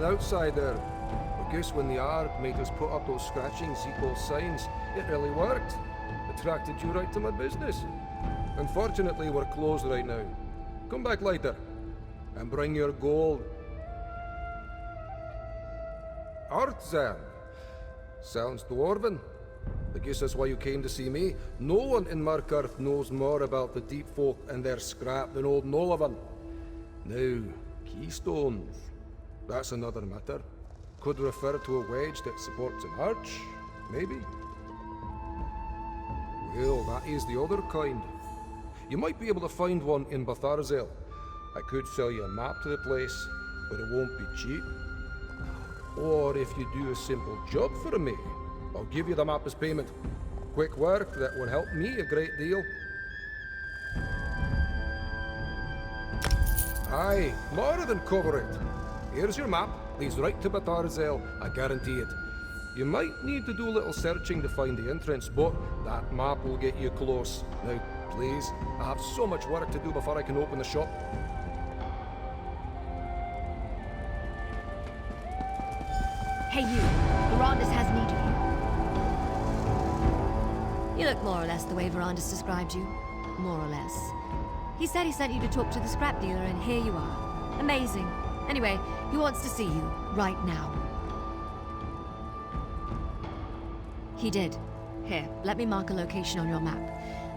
an outsider. I guess when the Ark made us put up those scratching equal signs, it really worked. Attracted you right to my business. Unfortunately, we're closed right now. Come back later, and bring your gold. Artzan. Sounds dwarven. I guess that's why you came to see me. No one in Markarth knows more about the deep folk and their scrap than old Nolavan. Now, keystones. That's another matter. Could refer to a wedge that supports an arch, maybe? Well, that is the other kind. You might be able to find one in Batharzel. I could sell you a map to the place, but it won't be cheap. Or if you do a simple job for me, I'll give you the map as payment. Quick work that will help me a great deal. Aye, more than cover it. Here's your map, leads right to Batharzel, I guarantee it. You might need to do a little searching to find the entrance, but that map will get you close. Now, please, I have so much work to do before I can open the shop. Hey you, Verandis has need of you. You look more or less the way Verandis described you. More or less. He said he sent you to talk to the scrap dealer, and here you are. Amazing. Anyway, he wants to see you, right now. He did. Here, let me mark a location on your map.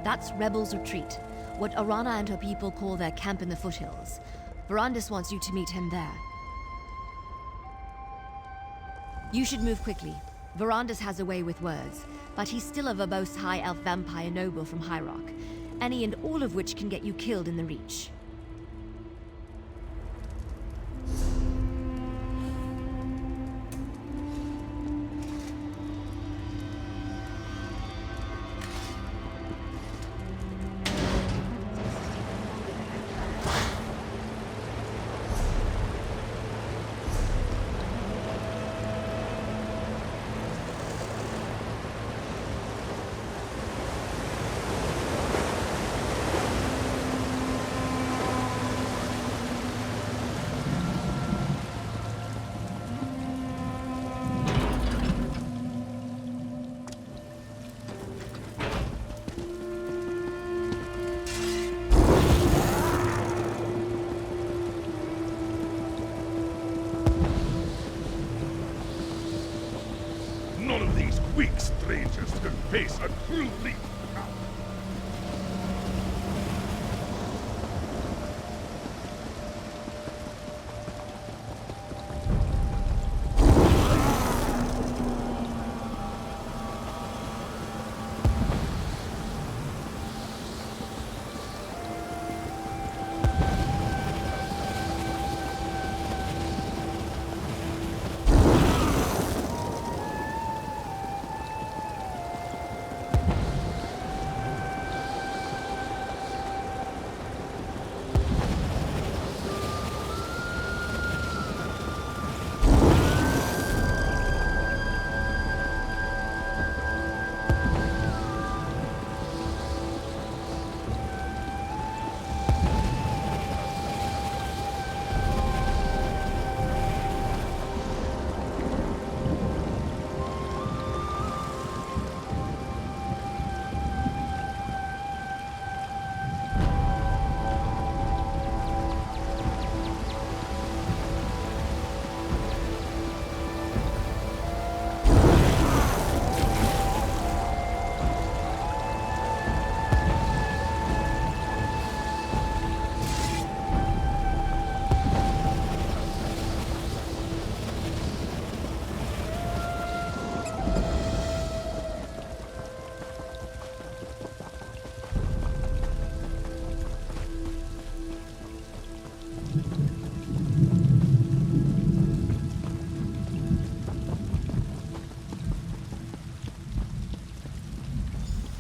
That's Rebel's Retreat, what Arana and her people call their camp in the foothills. Verandis wants you to meet him there. You should move quickly. Verandis has a way with words, but he's still a verbose high elf vampire noble from High Rock, any and all of which can get you killed in the Reach. None of these weak strangers can face a true leap.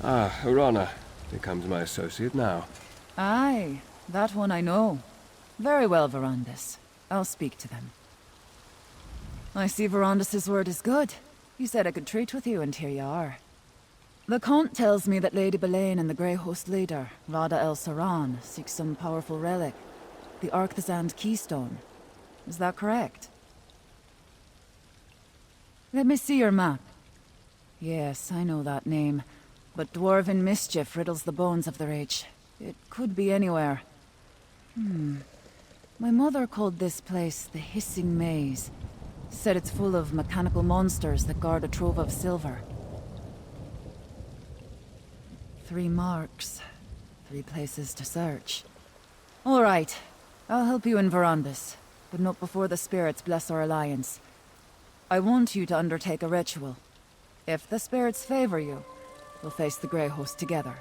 Ah, Arana. Here comes my associate now. Aye, that one I know. Very well, Verandis. I'll speak to them. I see Verandis' word is good. He said I could treat with you, and here you are. The Count tells me that Lady Belaine and the Grey Host leader, Rada El Saran, seek some powerful relic. The Arcthazand Keystone. Is that correct? Let me see your map. Yes, I know that name. But dwarven mischief riddles the bones of the Reach. It could be anywhere. My mother called this place the Hissing Maze. Said it's full of mechanical monsters that guard a trove of silver. 3 marks. 3 places to search. All right. I'll help you in Verandis, but not before the spirits bless our alliance. I want you to undertake a ritual. If the spirits favor you, we'll face the Grey Host together.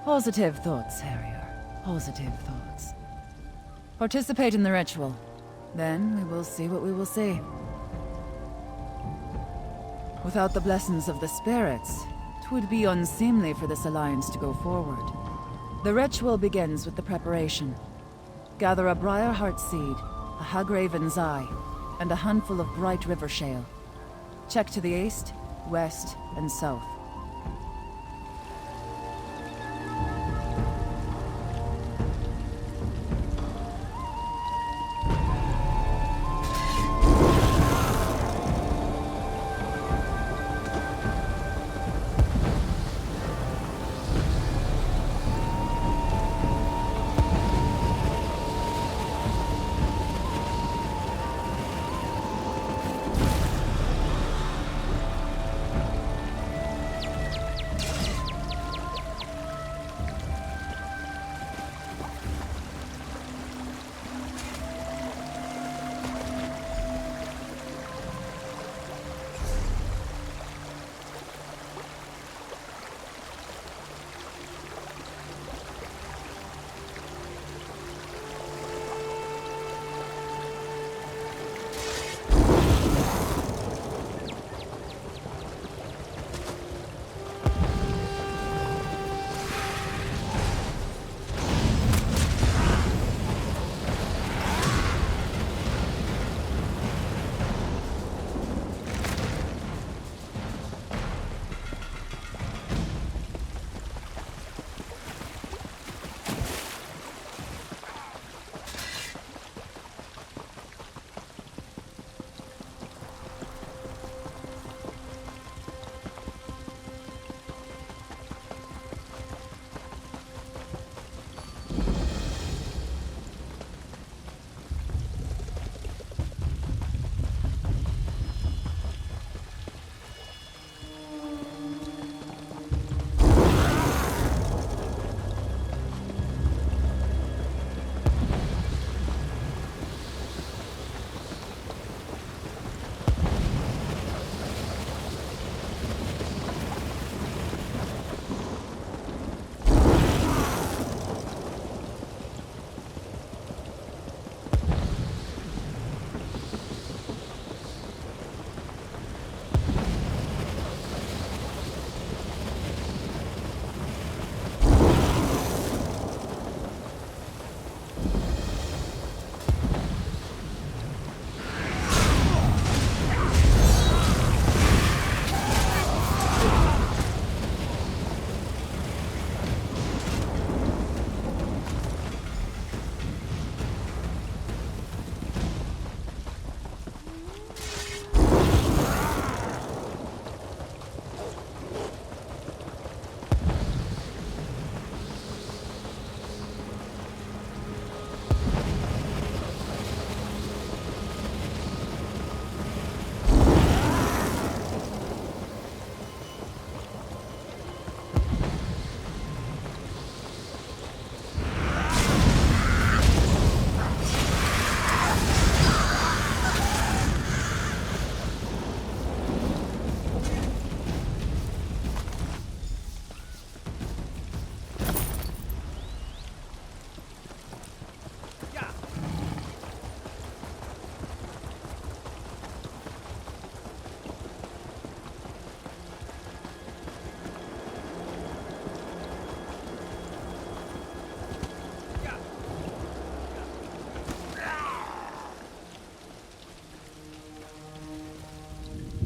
Positive thoughts, Harrier. Positive thoughts. Participate in the ritual. Then we will see what we will see. Without the blessings of the spirits, 'twould be unseemly for this alliance to go forward. The ritual begins with the preparation. Gather a Briarheart seed, a Hagraven's eye, and a handful of bright river shale. Check to the east, west, and south.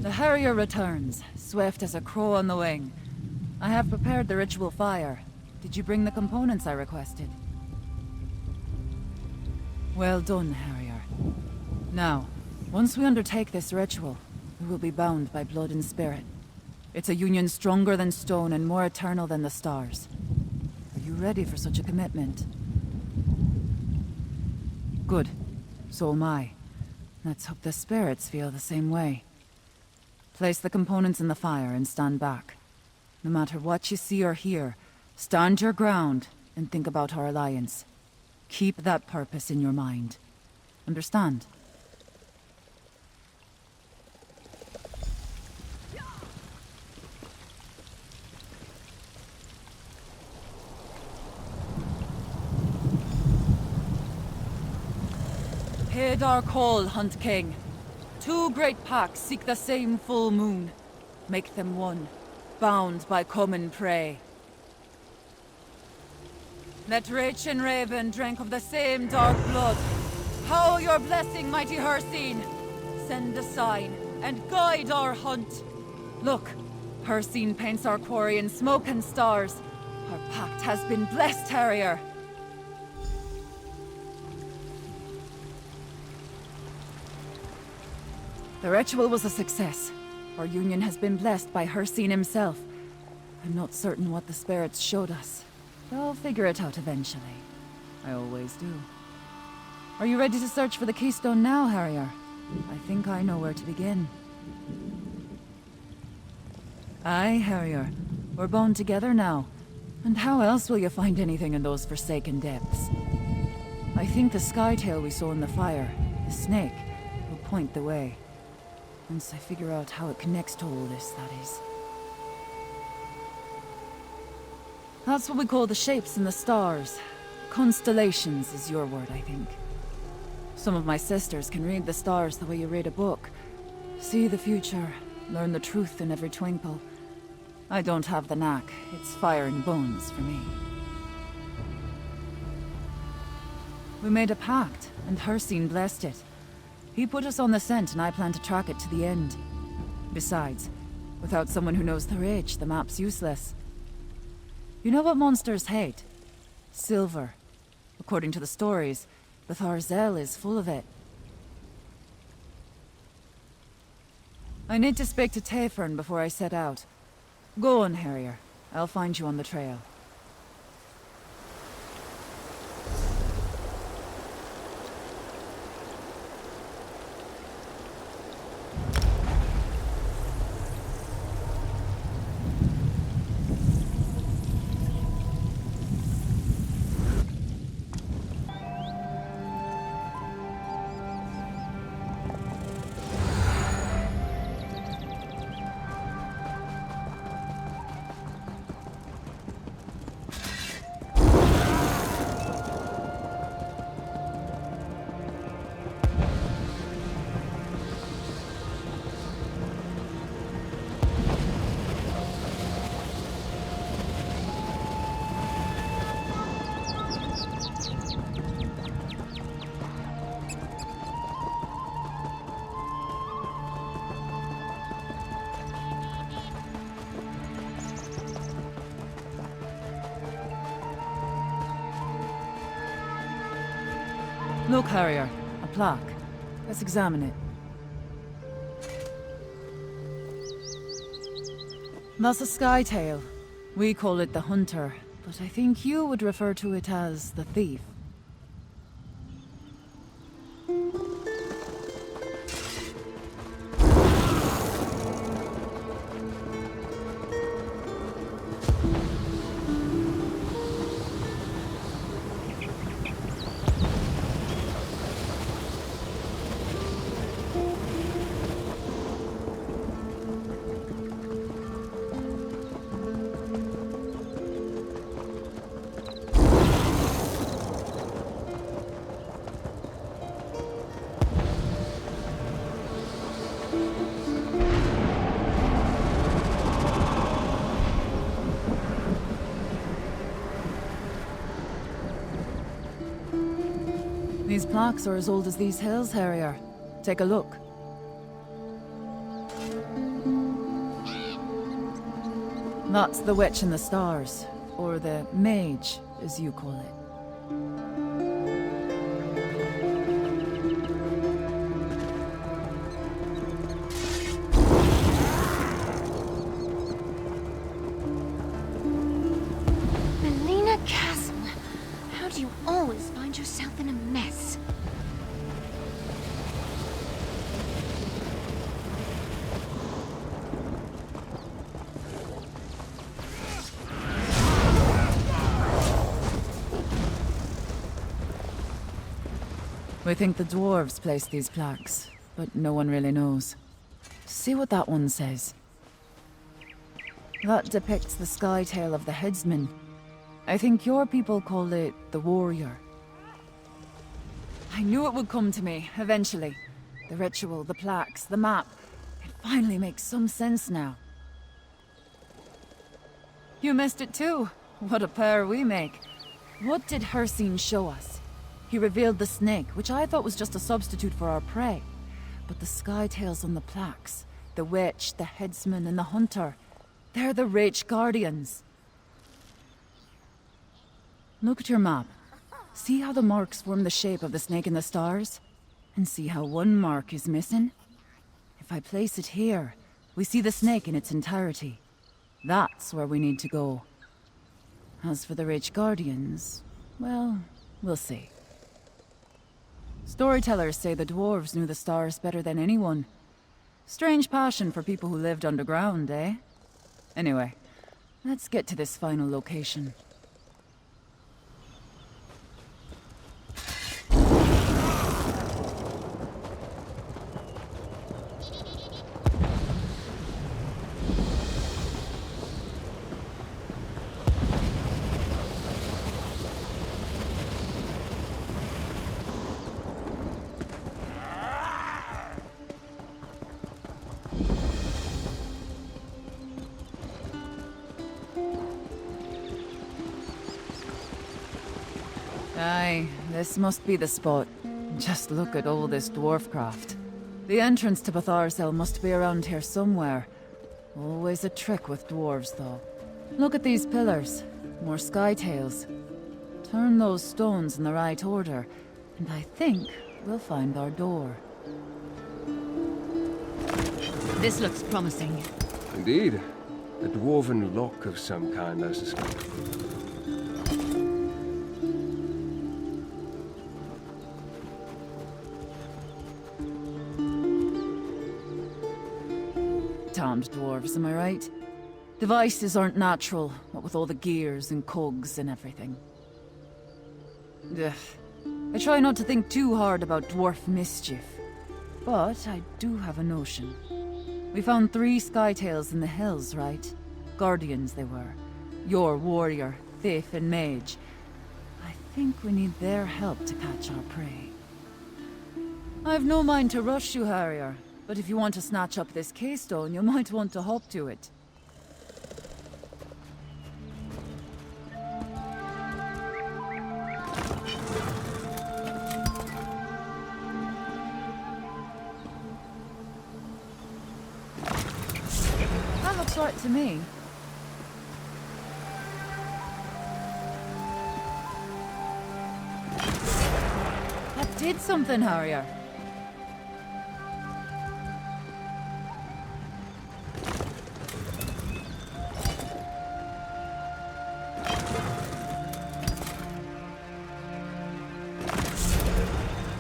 The Harrier returns, swift as a crow on the wing. I have prepared the ritual fire. Did you bring the components I requested? Well done, Harrier. Now, Once we undertake this ritual, we will be bound by blood and spirit. It's a union stronger than stone and more eternal than the stars. Are you ready for such a commitment? Good. So am I. Let's hope the spirits feel the same way. Place the components in the fire and stand back. No matter what you see or hear, stand your ground and think about our alliance. Keep that purpose in your mind. Understand? Heed our call, Hunt King. Two great packs seek the same full moon. Make them one, bound by common prey. Let Rach and Raven drink of the same dark blood. How your blessing, mighty Hircine! Send a sign and guide our hunt. Look, Hircine paints our quarry in smoke and stars. Our pact has been blessed, Harrier. The ritual was a success. Our union has been blessed by Hircine himself. I'm not certain what the spirits showed us. I'll figure it out eventually. I always do. Are you ready to search for the keystone now, Harrier? I think I know where to begin. Aye, Harrier. We're bound together now. And how else will you find anything in those forsaken depths? I think the skytail we saw in the fire, the snake, will point the way. Once I figure out how it connects to all this, that is. That's what we call the shapes in the stars. Constellations is your word, I think. Some of my sisters can read the stars the way you read a book. See the future, learn the truth in every twinkle. I don't have the knack. It's fire and bones for me. We made a pact, and Hircine blessed it. He put us on the scent, and I plan to track it to the end. Besides, without someone who knows the ridge, the map's useless. You know what monsters hate? Silver. According to the stories, the Tharzel is full of it. I need to speak to Tayfern before I set out. Go on, Harrier. I'll find you on the trail. Look, Harrier. A plaque. Let's examine it. That's a skytail. We call it the Hunter, but I think you would refer to it as the Thief. These plaques are as old as these hills, Harrier. Take a look. That's the Witch in the Stars, or the Mage, as you call it. We think the dwarves placed these plaques, but no one really knows. See what that one says. That depicts the sky tail of the headsman. I think your people call it the warrior. I knew it would come to me, eventually. The ritual, the plaques, the map. It finally makes some sense now. You missed it too. What a pair we make. What did Hircine show us? He revealed the snake, which I thought was just a substitute for our prey. But the sky tails on the plaques, the witch, the headsman, and the hunter, they're the Wraith Guardians. Look at your map. See how the marks form the shape of the snake in the stars? And see how one mark is missing? If I place it here, we see the snake in its entirety. That's where we need to go. As for the Wraith Guardians, well, we'll see. Storytellers say the dwarves knew the stars better than anyone. Strange passion for people who lived underground, eh? Anyway, let's get to this final location. Aye, this must be the spot. Just look at all this dwarf craft. The entrance to Betharzell must be around here somewhere. Always a trick with dwarves, though. Look at these pillars. More sky tails. Turn those stones in the right order, and I think we'll find our door. This looks promising. Indeed. A dwarven lock of some kind, I suspect. Damned dwarves, am I right? Devices aren't natural, what with all the gears and cogs and everything. Ugh. I try not to think too hard about dwarf mischief. But I do have a notion. We found 3 skytails in the hills, right? Guardians they were. Your warrior, thief, and mage. I think we need their help to catch our prey. I've no mind to rush you, Harrier. But if you want to snatch up this keystone, you might want to hop to it. That looks right to me. That did something, Harrier.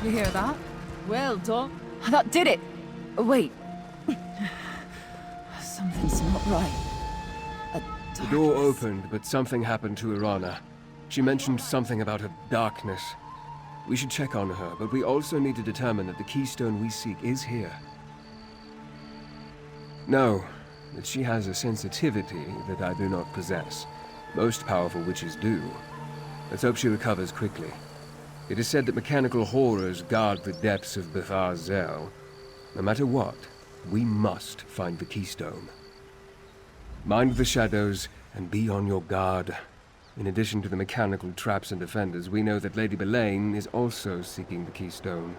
You hear that? Well done. That did it! Wait. Something's not right. The door opened, but something happened to Irana. She mentioned something about her darkness. We should check on her, but we also need to determine that the keystone we seek is here. No, that she has a sensitivity that I do not possess. Most powerful witches do. Let's hope she recovers quickly. It is said that mechanical horrors guard the depths of Betharzell. No matter what, we must find the keystone. Mind the shadows and be on your guard. In addition to the mechanical traps and defenders, we know that Lady Belaine is also seeking the keystone.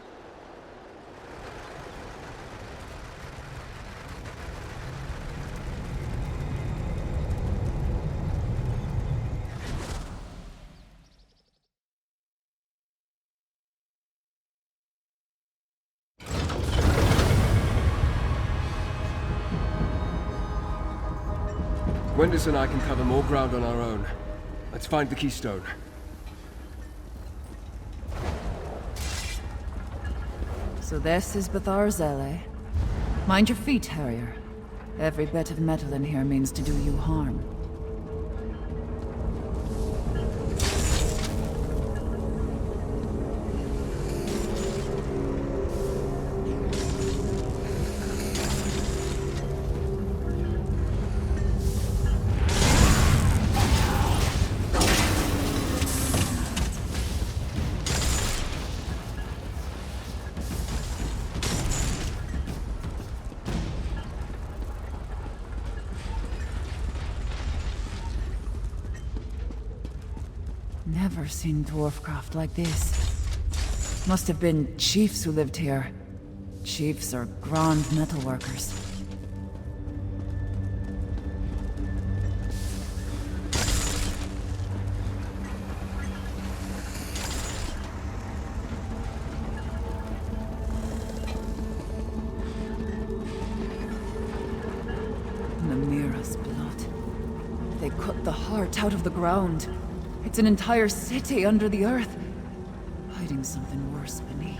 Wendis and I can cover more ground on our own. Let's find the keystone. So this is Betharzell, eh? Mind your feet, Harrier. Every bit of metal in here means to do you harm. never seen dwarfcraft like this. Must have been chiefs who lived here. Chiefs or grand metalworkers. Namira's blood. They cut the heart out of the ground. It's an entire city under the earth, hiding something worse beneath.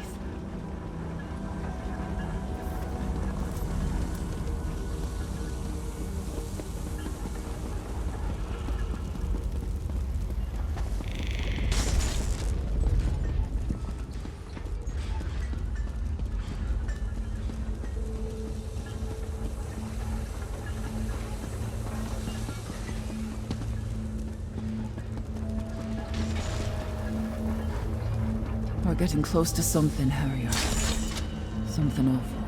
We're getting close to something, Harrier. Something awful.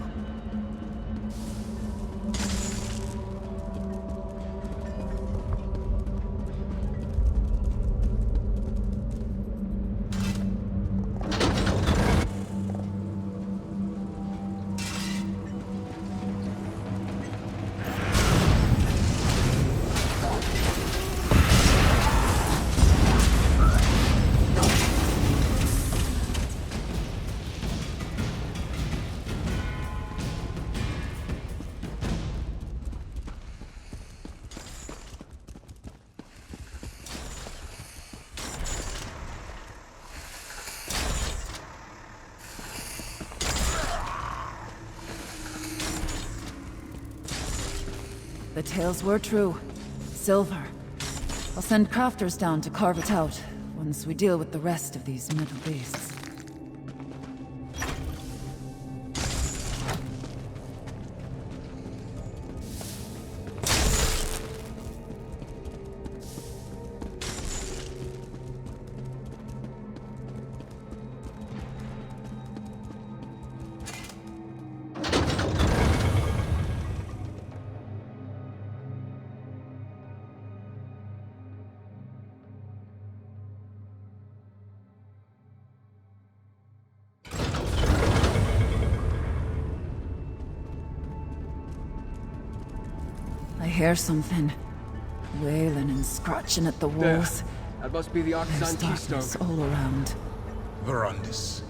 The tales were true. Silver. I'll send crafters down to carve it out, once we deal with the rest of these metal beasts. I hear something. Wailing and scratching at the walls. That must be the There's Artisan keystone. darkness all around. Verandis.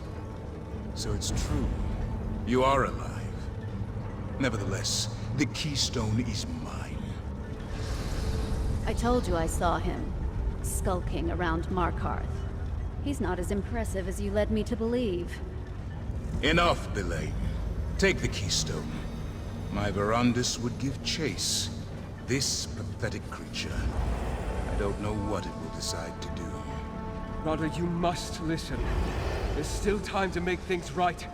So it's true. You are alive. Nevertheless, the keystone is mine. I told you I saw him, skulking around Markarth. He's not as impressive as you led me to believe. Enough, Belain. Take the keystone. My Verandis would give chase. This pathetic creature. I don't know what it will decide to do. Rada, you must listen. There's still time to make things right.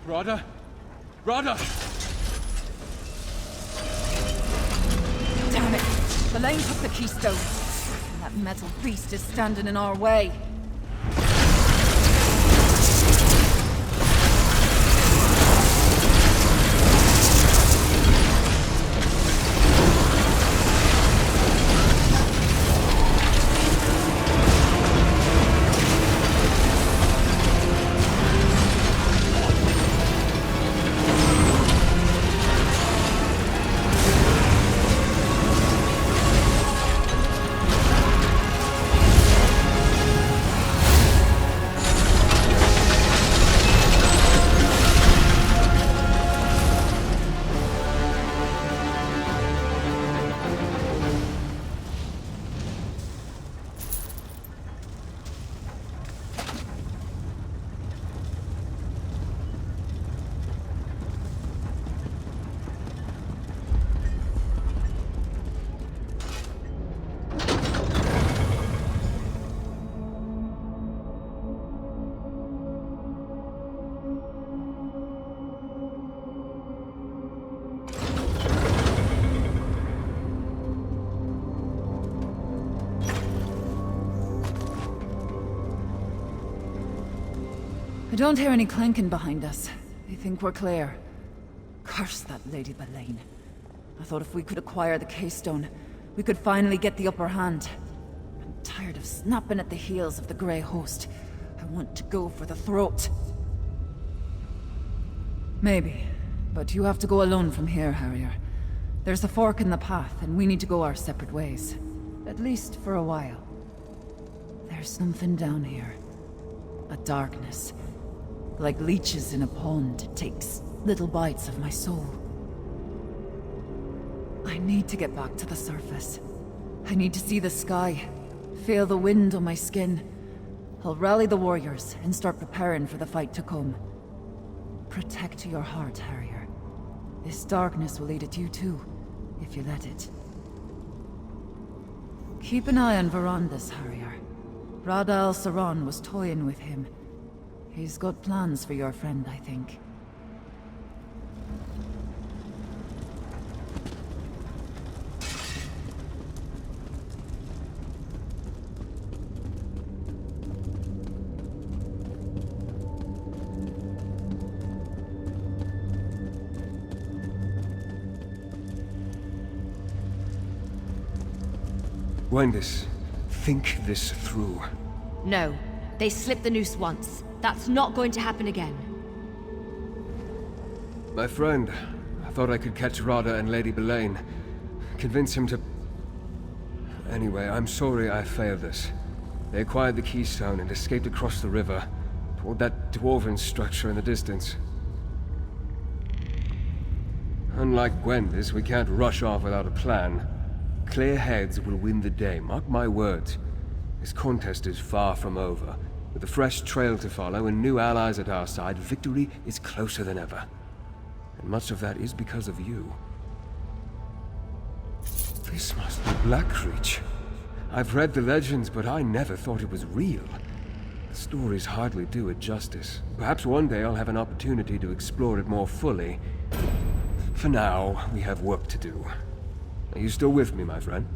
Rada? Rada! Damn it! Belain took the keystone. And that metal beast is standing in our way. I don't hear any clanking behind us. I think we're clear. Curse that Lady Belain. I thought if we could acquire the keystone, we could finally get the upper hand. I'm tired of snapping at the heels of the Grey Host. I want to go for the throat. Maybe, but you have to go alone from here, Harrier. There's a fork in the path, and we need to go our separate ways. At least for a while. There's something down here. A darkness. Like leeches in a pond, it takes little bites of my soul. I need to get back to the surface. I need to see the sky, feel the wind on my skin. I'll rally the warriors and start preparing for the fight to come. Protect your heart, Harrier. This darkness will eat at you too, if you let it. Keep an eye on Verandis, Harrier. Rada al-Saran was toying with him. He's got plans for your friend, I think. Gwendis, think this through. No. They slipped the noose once. That's not going to happen again. My friend, I thought I could catch Rada and Lady Belaine. Convince him to... Anyway, I'm sorry I failed this. They acquired the Keystone and escaped across the river, toward that dwarven structure in the distance. Unlike Gwendis, we can't rush off without a plan. Clear heads will win the day, mark my words. This contest is far from over. With a fresh trail to follow and new allies at our side, victory is closer than ever. And much of that is because of you. This must be Blackreach. I've read the legends, but I never thought it was real. The stories hardly do it justice. Perhaps one day I'll have an opportunity to explore it more fully. For now, we have work to do. Are you still with me, my friend?